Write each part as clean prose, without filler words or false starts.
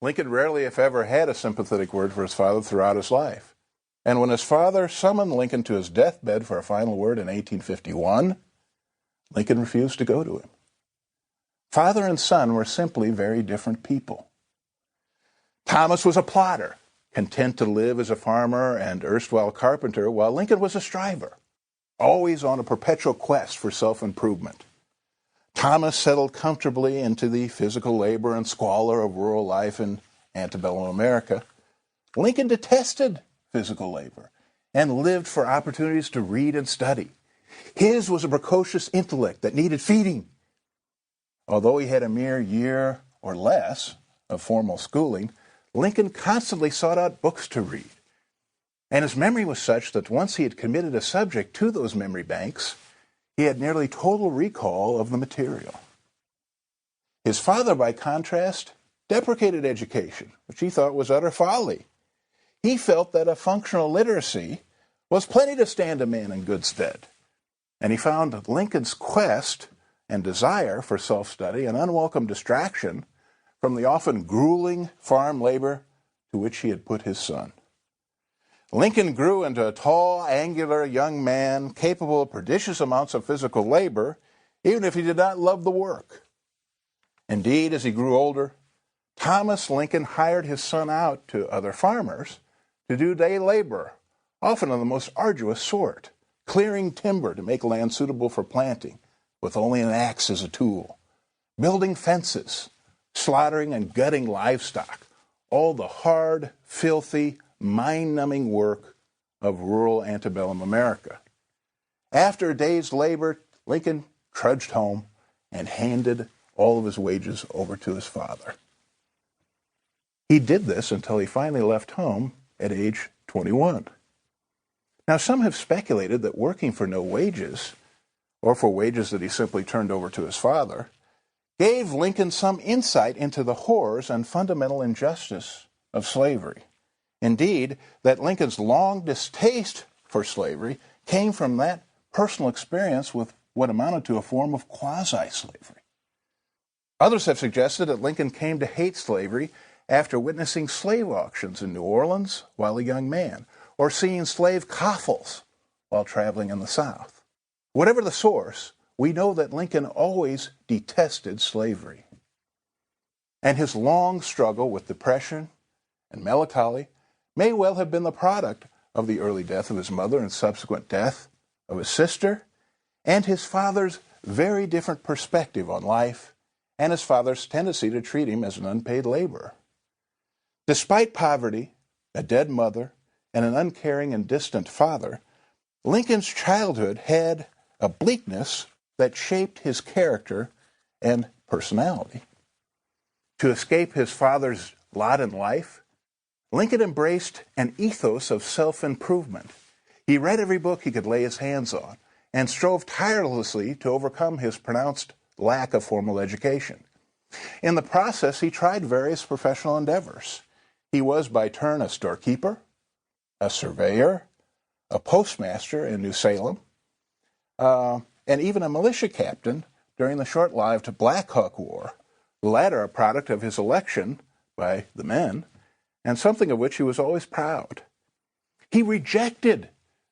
Lincoln rarely, if ever, had a sympathetic word for his father throughout his life. And when his father summoned Lincoln to his deathbed for a final word in 1851, Lincoln refused to go to him. Father and son were simply very different people. Thomas was a plodder, content to live as a farmer and erstwhile carpenter, while Lincoln was a striver, always on a perpetual quest for self-improvement. Thomas settled comfortably into the physical labor and squalor of rural life in antebellum America. Lincoln detested physical labor and lived for opportunities to read and study. His was a precocious intellect that needed feeding. Although he had a mere year or less of formal schooling, Lincoln constantly sought out books to read. And his memory was such that once he had committed a subject to those memory banks, he had nearly total recall of the material. His father, by contrast, deprecated education, which he thought was utter folly. He felt that a functional literacy was plenty to stand a man in good stead. And he found Lincoln's quest and desire for self-study an unwelcome distraction from the often grueling farm labor to which he had put his son. Lincoln grew into a tall, angular young man capable of prodigious amounts of physical labor, even if he did not love the work. Indeed, as he grew older, Thomas Lincoln hired his son out to other farmers to do day labor, often of the most arduous sort, clearing timber to make land suitable for planting, with only an axe as a tool, building fences, slaughtering and gutting livestock, all the hard, filthy, mind-numbing work of rural antebellum America. After a day's labor, Lincoln trudged home and handed all of his wages over to his father. He did this until he finally left home at age 21. Now, some have speculated that working for no wages, or for wages that he simply turned over to his father, gave Lincoln some insight into the horrors and fundamental injustice of slavery. Indeed, that Lincoln's long distaste for slavery came from that personal experience with what amounted to a form of quasi-slavery. Others have suggested that Lincoln came to hate slavery after witnessing slave auctions in New Orleans while a young man, or seeing slave coffles while traveling in the South. Whatever the source, we know that Lincoln always detested slavery. And his long struggle with depression and melancholy may well have been the product of the early death of his mother and subsequent death of his sister, and his father's very different perspective on life, and his father's tendency to treat him as an unpaid laborer. Despite poverty, a dead mother, and an uncaring and distant father, Lincoln's childhood had a bleakness that shaped his character and personality. To escape his father's lot in life, Lincoln embraced an ethos of self-improvement. He read every book he could lay his hands on and strove tirelessly to overcome his pronounced lack of formal education. In the process, he tried various professional endeavors. He was by turn a storekeeper, a surveyor, a postmaster in New Salem, and even a militia captain during the short-lived Black Hawk War, the latter a product of his election by the men, and something of which he was always proud. He rejected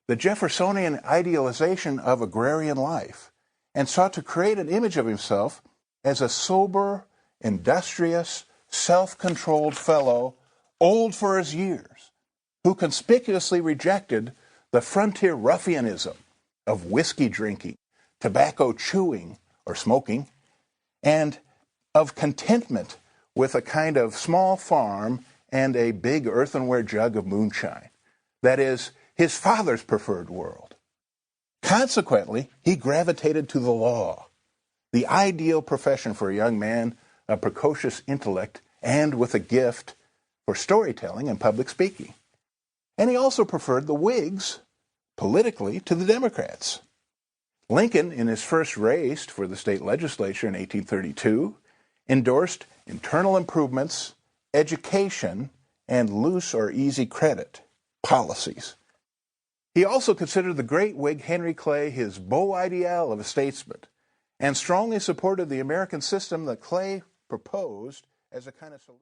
the Jeffersonian idealization of agrarian life and sought to create an image of himself as a sober, industrious, self-controlled fellow, old for his years, who conspicuously rejected the frontier ruffianism of whiskey drinking, tobacco chewing or smoking, and of contentment with a kind of small farm and a big earthenware jug of moonshine. That is, his father's preferred world. Consequently, he gravitated to the law, the ideal profession for a young man of precocious intellect and with a gift for storytelling and public speaking. And he also preferred the Whigs, politically, to the Democrats. Lincoln, in his first race for the state legislature in 1832, endorsed internal improvements, education, and loose or easy credit policies. He also considered the great Whig Henry Clay his beau ideal of a statesman, and strongly supported the American system that Clay proposed as a kind of solution.